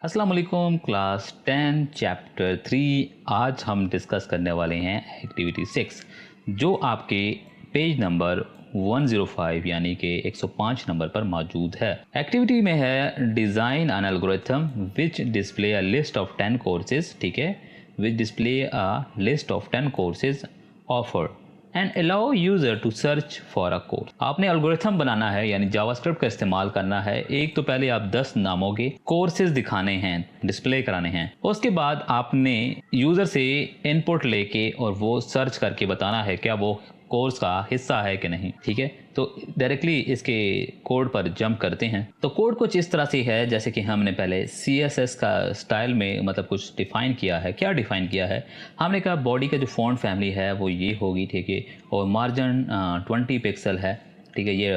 अस्सलाम वालेकुम class 10 chapter 3। आज हम डिस्कस करने वाले हैं एक्टिविटी 6 जो आपके पेज नंबर 105 यानी कि 105 नंबर पर मौजूद है। एक्टिविटी में है design an algorithm which display a list of 10 courses, ठीक है, which display a list of 10 courses offer and allow user to search for a course. आपने एल्गोरिथम बनाना है यानी जावास्क्रिप्ट का इस्तेमाल करना है। एक तो पहले आप 10 नामों के कोर्सेज दिखाने हैं, डिस्प्ले कराने हैं। उसके बाद आपने यूज़र से इनपुट लेके और वो सर्च करके बताना है क्या वो कोर्स का हिस्सा है कि नहीं, ठीक है। तो डायरेक्टली इसके कोड पर जंप करते हैं। तो कोड कुछ इस तरह से है जैसे कि हमने पहले CSS का स्टाइल में मतलब कुछ डिफ़ाइन किया है। क्या डिफ़ाइन किया है? हमने कहा बॉडी का जो फ़ॉन्ट फैमिली है वो ये होगी, ठीक है, और मार्जिन 20 पिक्सल है, ठीक है, ये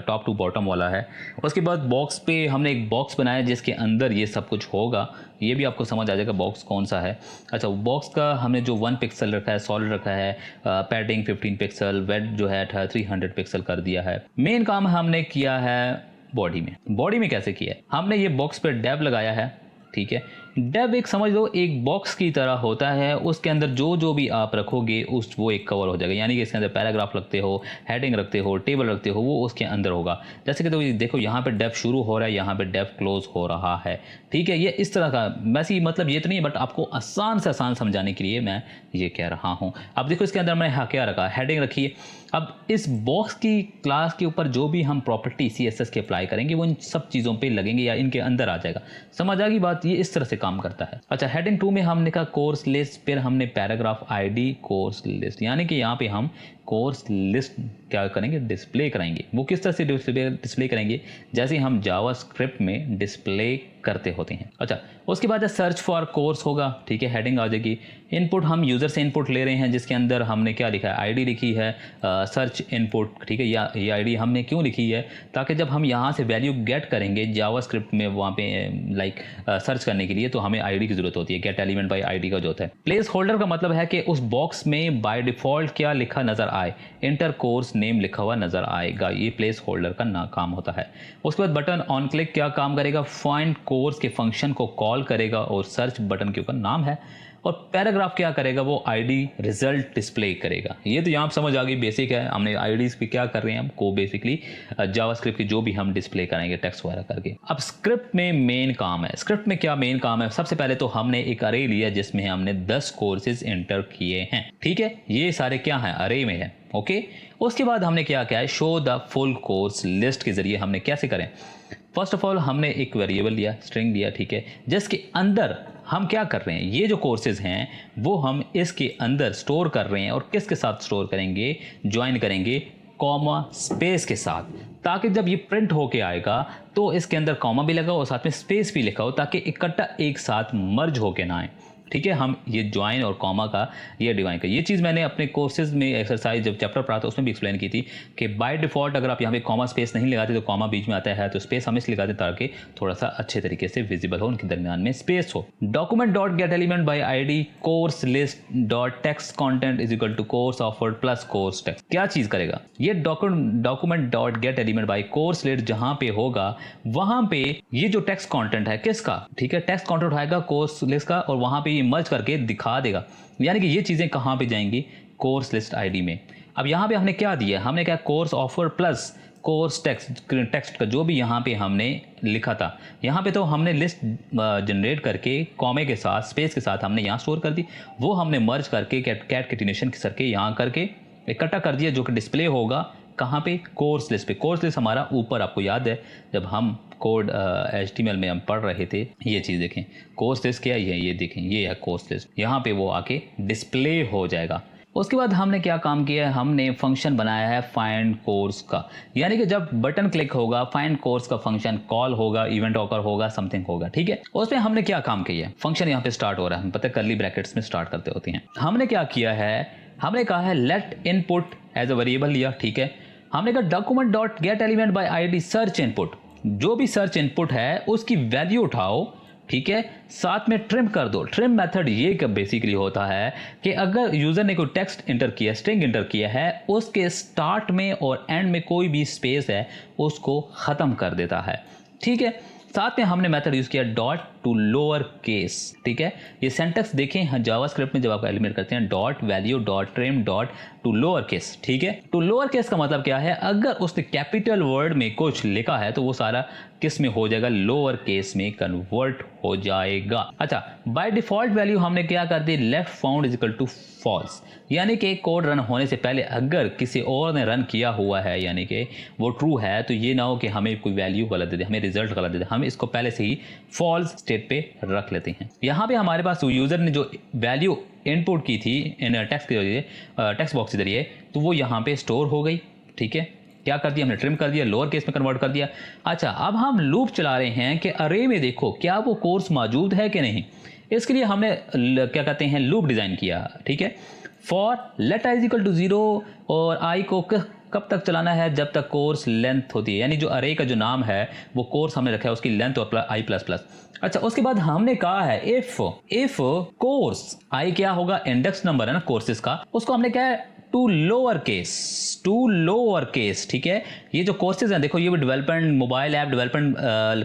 टॉप टू बॉटम वाला है। उसके बाद बॉक्स पे हमने एक बॉक्स बनाया जिसके अंदर ये सब कुछ होगा। ये भी आपको समझ आ जाएगा बॉक्स कौन सा है। अच्छा, बॉक्स का हमने जो 1 पिक्सल रखा है, सॉलिड रखा है, पैडिंग 15 पिक्सल, वेट जो है 300 पिक्सल कर दिया है। मेन काम हमने किया है बॉडी में कैसे किया है? हमने ये बॉक्स पे डेव लगाया है, ठीक है। डेव एक समझ लो एक बॉक्स की तरह होता है, उसके अंदर जो भी आप रखोगे उस वो एक कवर हो जाएगा। यानी कि इसके अंदर पैराग्राफ रखते हो, हेडिंग रखते हो, टेबल रखते हो, वो उसके अंदर होगा। जैसे कि तो देखो यहाँ पे डेव शुरू हो रहा है, यहाँ पे डेव क्लोज हो रहा है, ठीक है। ये इस तरह का वैसे ही मतलब ये तो नहीं है, बट आपको आसान से आसान समझाने के लिए मैं ये कह रहा हूँ। अब देखो इसके अंदर मैंने क्या रखा, हेडिंग रखी है। अब इस बॉक्स की क्लास के ऊपर जो भी हम प्रॉपर्टी CSS के अप्लाई करेंगे वो इन सब चीज़ों पे लगेंगे या इनके अंदर आ जाएगा। समझ आ गई बात? ये इस तरह से काम करता है। अच्छा, हेडिंग 2 में हमने कहा कोर्स लिस्ट, फिर हमने पैराग्राफ ID कोर्स लिस्ट, यानी कि यहाँ पे हम कोर्स लिस्ट क्या करेंगे, डिस्प्ले कराएंगे। वो किस तरह से डिस्प्ले करेंगे? जैसे हम जावास्क्रिप्ट में डिस्प्ले करते होते हैं। अच्छा, उसके बाद सर्च फॉर कोर्स होगा, ठीक है, हेडिंग आ जाएगी। इनपुट हम यूज़र से इनपुट ले रहे हैं जिसके अंदर हमने क्या लिखा है, ID लिखी है, सर्च इनपुट, ठीक है। या ये ID हमने क्यों लिखी है? ताकि जब हम यहाँ से वैल्यू गेट करेंगे जावास्क्रिप्ट में वहाँ पे लाइक सर्च करने के लिए तो हमें ID की ज़रूरत होती है। गेट एलिमेंट बाय ID का जो होता है। प्लेस होल्डर का मतलब है कि उस बॉक्स में बाय डिफ़ॉल्ट क्या लिखा नज़र आए, इंटर कोर्स नेम लिखा हुआ नज़र आएगा। ये प्लेस होल्डर का काम होता है। उसके बाद बटन ऑन क्लिक क्या काम करेगा, फाइंड कोर्स के फंक्शन को कॉल करेगा और सर्च बटन के ऊपर नाम है। और पैराग्राफ क्या करेगा, वो ID रिजल्ट डिस्प्ले करेगा। ये तो यहाँ समझ आ गई, बेसिक है। हमने IDs पे क्या कर रहे हैं, हमको बेसिकली जावास्क्रिप्ट की जो भी हम डिस्प्ले करेंगे टेक्स्ट वगैरह करके। अब स्क्रिप्ट में मेन काम है। स्क्रिप्ट में क्या मेन काम है? सबसे पहले तो हमने एक अरे लिया जिसमें हमने 10 कोर्सेज एंटर किए हैं, ठीक है। ये सारे क्या हैं, अरे में है, ओके। उसके बाद हमने क्या है, show the full course list के जरिए हमने कैसे करें। फर्स्ट ऑफ ऑल हमने एक वेरिएबल लिया, स्ट्रिंग लिया, ठीक है, जिसके अंदर हम क्या कर रहे हैं, ये जो कोर्सेज हैं वो हम इसके अंदर स्टोर कर रहे हैं। और किसके साथ स्टोर करेंगे, ज्वाइन करेंगे कॉमा स्पेस के साथ, ताकि जब ये प्रिंट होके आएगा तो इसके अंदर कॉमा भी लगा हो और साथ में स्पेस भी लिखा हो, ताकि इकट्ठा एक साथ मर्ज होके ना आए, ठीक है। हम ये ज्वाइन और कॉमा का ये डिवाइन का ये चीज़ मैंने अपने कोर्सेज में एक्सरसाइज जब चैप्टर पढ़ा था उसमें भी एक्सप्लेन की थी कि बाय डिफ़ॉल्ट अगर आप यहाँ पे कॉमा स्पेस नहीं लगाते तो कॉमा बीच में आता है, तो स्पेस हम इसलिए लगाते ताकि थोड़ा सा अच्छे तरीके से विजिबल हो, उनके दरमियान में स्पेस हो। Document dot get element by ID course list dot text content is equal to course offered plus course text. क्या चीज़ करेगा ये document dot get element by course list, जहाँ पे होगा वहाँ पे ये जो टेक्स्ट कॉन्टेंट है किसका, ठीक है, टेक्स्ट कॉन्टेंट उठाएगा कोर्स लिस्ट का और वहाँ पे मर्ज करके दिखा देगा। यानी कि ये चीज़ें कहाँ पे जाएंगी, कोर्स लिस्ट ID में। अब यहाँ पे हमने क्या दिया, हमने क्या course offer plus course text का जो भी यहाँ पे हमने लिखा था, यहाँ पे तो हमने लिस्ट जनरेट करके कॉमे के साथ स्पेस के साथ हमने यहाँ स्टोर कर दी। वो हमने मर्ज करके कैटकेटिनेशन करके यहाँ करके इकट्ठा कर दिया, जो कि डिस्प्ले होगा कहाँ पे, कोर्स लिस्ट पे। कोर्स लिस्ट हमारा ऊपर, आपको याद है जब हम कोड HTML में हम पढ़ रहे थे, ये चीज़ देखें, कोर्स लिस्ट क्या है, ये देखें, ये है कोर्स लिस्ट। यहाँ पे वो आके डिस्प्ले हो जाएगा। उसके बाद हमने क्या काम किया है, हमने फंक्शन बनाया है फाइंड कोर्स का। यानी कि जब बटन क्लिक होगा फाइंड कोर्स का फंक्शन कॉल होगा, इवेंट ऑकर होगा, समथिंग होगा, ठीक है। उसमें हमने क्या काम किया है, फंक्शन यहाँ पे स्टार्ट हो रहा है, हम पता है कर्ली ब्रैकेट्स में स्टार्ट करते होते हैं। हमने क्या किया है, हमने कहा है let input as a variable लिया, ठीक है। हमने कहा document dot get element by ID search input, जो भी सर्च इनपुट है उसकी वैल्यू उठाओ, ठीक है, साथ में ट्रिम कर दो। ट्रिम मेथड ये कब बेसिकली होता है कि अगर यूजर ने कोई टेक्स्ट इंटर किया, स्ट्रिंग इंटर किया है, उसके स्टार्ट में और एंड में कोई भी स्पेस है उसको ख़त्म कर देता है, ठीक है। साथ में हमने मेथड यूज़ किया डॉट टू लोअर केस। ठीक है, ये सिंटैक्स देखें जावास्क्रिप्ट में जब आप एलिमेंट करते हैं dot value dot trim dot to lower case. ठीक है, टू लोअर केस का मतलब क्या है, अगर उसने कैपिटल वर्ड में कुछ लिखा है तो वो सारा किस में हो जाएगा, लोअर केस में कन्वर्ट हो जाएगा। अच्छा, बाय डिफॉल्ट वैल्यू हमने क्या कर दी, left found is equal to false, यानी कि कोड रन होने से पहले अगर किसी और ने रन किया हुआ है यानी कि वो ट्रू है, तो ये ना हो कि हमें कोई वैल्यू गलत दे दे, हमें रिजल्ट गलत दे दे, हम इसको पहले से ही फॉल्स स्टेट पे रख लेते हैं। यहाँ पे हमारे पास यूजर ने जो वैल्यू इनपुट की थी इन टेक्स्ट के जरिए, टेक्स्ट बॉक्स के जरिए, तो वो यहाँ पे स्टोर हो गई। ठीक है, क्या कर दिया हमने, ट्रिम कर दिया, लोअर केस में कन्वर्ट कर दिया। अच्छा, अब हम लूप चला रहे हैं कि अरे में देखो क्या वो कोर्स मौजूद है कि नहीं। इसके लिए हमने क्या कहते हैं लूप डिज़ाइन किया। ठीक है, for let i is equal to 0 और आई को कब तक चलाना है, जब तक कोर्स लेंथ होती है, यानी जो अरे का जो नाम है वो कोर्स हमने रखा है उसकी लेंथ और आई प्लस प्लस। अच्छा, उसके बाद हमने कहा है इफ कोर्स आई क्या होगा, इंडेक्स नंबर है ना कोर्सेज का, उसको हमने क्या है टू लोअर केस। ठीक है, ये जो कोर्सेज हैं देखो, ये भी development mobile app development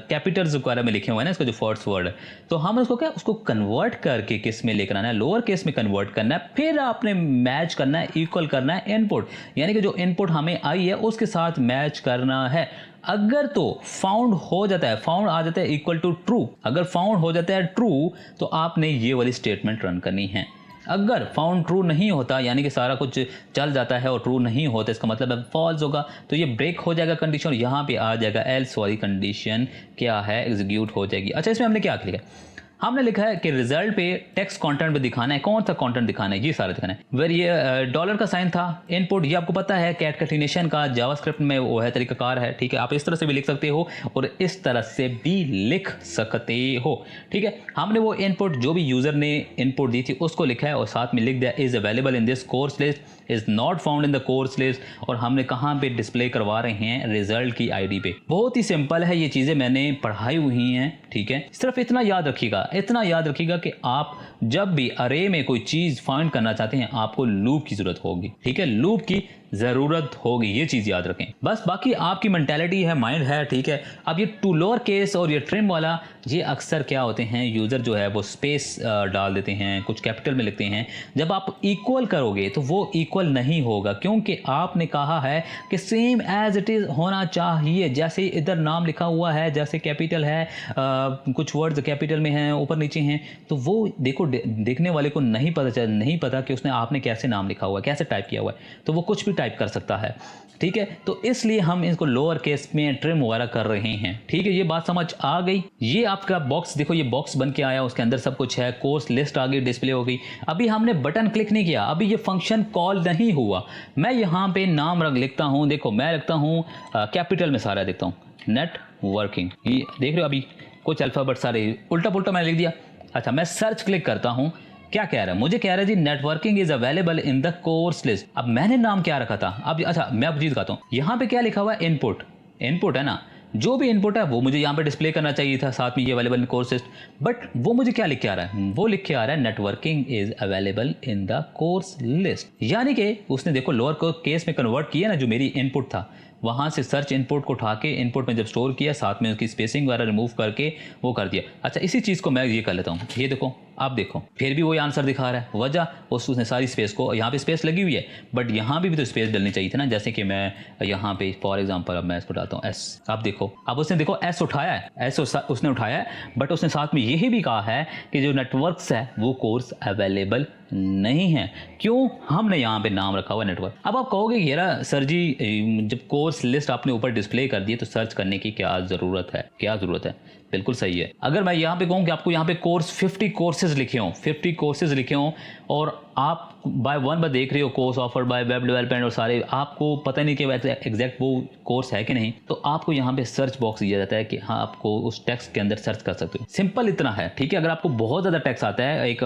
Capitals वगैरह में लिखे हुए हैं ना, इसका जो फर्स्ट वर्ड है, तो हम उसको क्या उसको कन्वर्ट करके किस में लेकर आना है, लोअर केस में कन्वर्ट करना है, फिर आपने मैच करना है, इक्वल करना है इनपुट, यानी कि जो इनपुट हमें आई है उसके साथ मैच करना है। अगर तो फाउंड हो जाता है, फाउंड आ जाता है इक्वल टू ट्रू, अगर फाउंड हो जाता है ट्रू तो आपने ये वाली स्टेटमेंट रन करनी है। अगर फाउंड ट्रू नहीं होता यानी कि सारा कुछ चल जाता है और ट्रू नहीं होता, इसका मतलब है फॉल्स होगा, तो ये ब्रेक हो जाएगा कंडीशन, यहाँ पे आ जाएगा एल्स वाली कंडीशन क्या है एग्जीक्यूट हो जाएगी। अच्छा, इसमें हमने क्या लिखा है, हमने लिखा है कि रिजल्ट पे टेक्स्ट कंटेंट पे दिखाना है, कौन सा कंटेंट दिखाना है, ये सारा दिखाना है। वेर ये डॉलर का साइन था, इनपुट, ये आपको पता है कैटकटिनेशन का जावास्क्रिप्ट में वो है तरीकाकार है। ठीक है, आप इस तरह से भी लिख सकते हो और इस तरह से भी लिख सकते हो। ठीक है, हमने वो इनपुट जो भी यूजर ने इनपुट दी थी उसको लिखा है और साथ में लिख दिया is available in this course list, is not found in the course list, और हमने कहाँ पे डिस्प्ले करवा रहे हैं, रिजल्ट की आईडी पे। बहुत ही सिंपल है, ये चीज़ें मैंने पढ़ाई हुई हैं। ठीक है, सिर्फ इतना याद रखिएगा कि आप जब भी अरे में कोई चीज़ फाइंड करना चाहते हैं आपको लूप की ज़रूरत होगी। ठीक है, लूप की ज़रूरत होगी, ये चीज़ याद रखें बस। बाकी आपकी मेंटालिटी है, माइंड है। ठीक है, अब ये टू लोअर केस और ये ट्रिम वाला, ये अक्सर क्या होते हैं, यूज़र जो है वो स्पेस डाल देते हैं, कुछ कैपिटल में लिखते हैं। जब आप इक्वल करोगे तो वो इक्वल नहीं होगा, क्योंकि आपने कहा है कि सेम एज इट इज़ होना चाहिए। जैसे इधर नाम लिखा हुआ है, जैसे कैपिटल है, कुछ वर्ड्स कैपिटल में हैं, ऊपर नीचे हैं, तो वो देखो देखने वाले को नहीं पता कि उसने आपने कैसे नाम लिखा हुआ है, कैसे टाइप किया हुआ है, तो वो कुछ भी टाइप कर सकता है। ठीक है, तो इसलिए हम इसको लोअर केस में ट्रिम वगैरह कर रहे हैं। ठीक है, ये बात समझ आ गई। ये आपका बॉक्स देखो, ये बॉक्स बन के आया, उसके अंदर सब कुछ है, कोर्स लिस्ट आ गई, डिस्प्ले हो गई। अभी हमने बटन क्लिक नहीं किया, अभी ये फंक्शन कॉल नहीं हुआ। मैं यहाँ पे नाम लिखता हूँ, देखो मैं लिखता हूँ कैपिटल में सारा देखता हूँ, नेटवर्किंग, ये देख रहे हो अभी कुछ अल्फाबेट सारे उल्टा पुल्टा मैंने लिख दिया। अच्छा, मैं सर्च क्लिक करता हूँ, क्या कह रहा है, मुझे कह रहा है जी networking is available in the course list. अब मैंने नाम क्या रखा था, अब अच्छा मैं अब चीज दिखाता हूँ, यहाँ पे क्या लिखा हुआ है, इनपुट है ना, जो भी इनपुट है वो मुझे यहाँ पे डिस्प्ले करना चाहिए था, साथ में ये available in course list, but वो मुझे क्या लिख के आ रहा है, वो लिख के आ रहा है networking is available in the course list, यानी कि उसने देखो लोअर को केस में कन्वर्ट किया ना, जो मेरी इनपुट था वहाँ से सर्च इनपुट को उठा के इनपुट में जब स्टोर किया, साथ में उसकी स्पेसिंग वगैरह रिमूव करके वो कर दिया। अच्छा, इसी चीज़ को मैं ये कर लेता हूँ, ये देखो आप देखो फिर भी वही आंसर दिखा रहा है, वजह उसने सारी स्पेस को, यहाँ पे स्पेस लगी हुई है बट यहाँ भी तो स्पेस डलनी चाहिए थी ना, जैसे कि मैं यहाँ पे फॉर एग्जांपल अब मैं इसको डालता हूँ एस, आप देखो अब उसने देखो एस उठाया है, एस उसने उठाया है, बट उसने साथ में यही भी कहा है कि जो नेटवर्क्स है वो कोर्स अवेलेबल नहीं है। क्यों, हमने यहाँ पे नाम रखा हुआ नेटवर्क। अब आप कहोगे यार सर जी जब कोर्स लिस्ट आपने ऊपर डिस्प्ले कर दी तो सर्च करने की क्या ज़रूरत है, क्या ज़रूरत है, बिल्कुल सही है। अगर मैं यहाँ पे कहूँ कि आपको यहाँ पे कोर्स 50 कोर्सेज लिखे हों, 50 कोर्सेज लिखे हों और आप बाय वन बाय देख रहे हो course offered by web development और सारे, आपको पता नहीं कि एग्जैक्ट वो कोर्स है कि नहीं, तो आपको यहाँ पे सर्च बॉक्स दिया जाता है कि हाँ आपको उस टेक्स्ट के अंदर सर्च कर सकते हो। सिंपल इतना है, ठीक है। अगर आपको बहुत ज़्यादा टेक्स्ट आता है, एक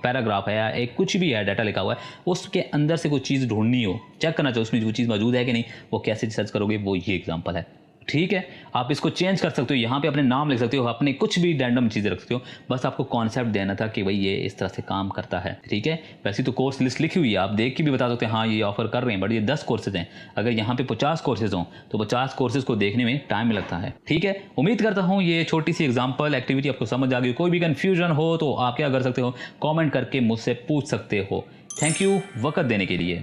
पैराग्राफ है या एक कुछ भी है डाटा लिखा हुआ है, उसके अंदर से कोई चीज़ ढूंढनी हो, चेक करना चाहिए उसमें वो चीज़ मौजूद है कि नहीं, वो कैसे सर्च करोगे, वो ये एग्जाम्पल है। ठीक है, आप इसको चेंज कर सकते हो, यहाँ पे अपने नाम लिख सकते हो, अपने कुछ भी रैंडम चीज़ें रख सकते हो, बस आपको कॉन्सेप्ट देना था कि भाई ये इस तरह से काम करता है। ठीक है, वैसे तो कोर्स लिस्ट लिखी हुई है, आप देख के भी बता सकते हैं हाँ ये ऑफर कर रहे हैं, बट ये 10 कोर्सेज हैं। अगर यहाँ पे 50 कोर्सेज हों तो 50 कोर्सेज को देखने में टाइम लगता है। ठीक है, उम्मीद करता हूँ ये छोटी सी एग्जाम्पल एक्टिविटी आपको समझ आ गई। कोई भी कन्फ्यूजन हो तो आप क्या कर सकते हो, कॉमेंट करके मुझसे पूछ सकते हो। थैंक यू वक्त देने के लिए।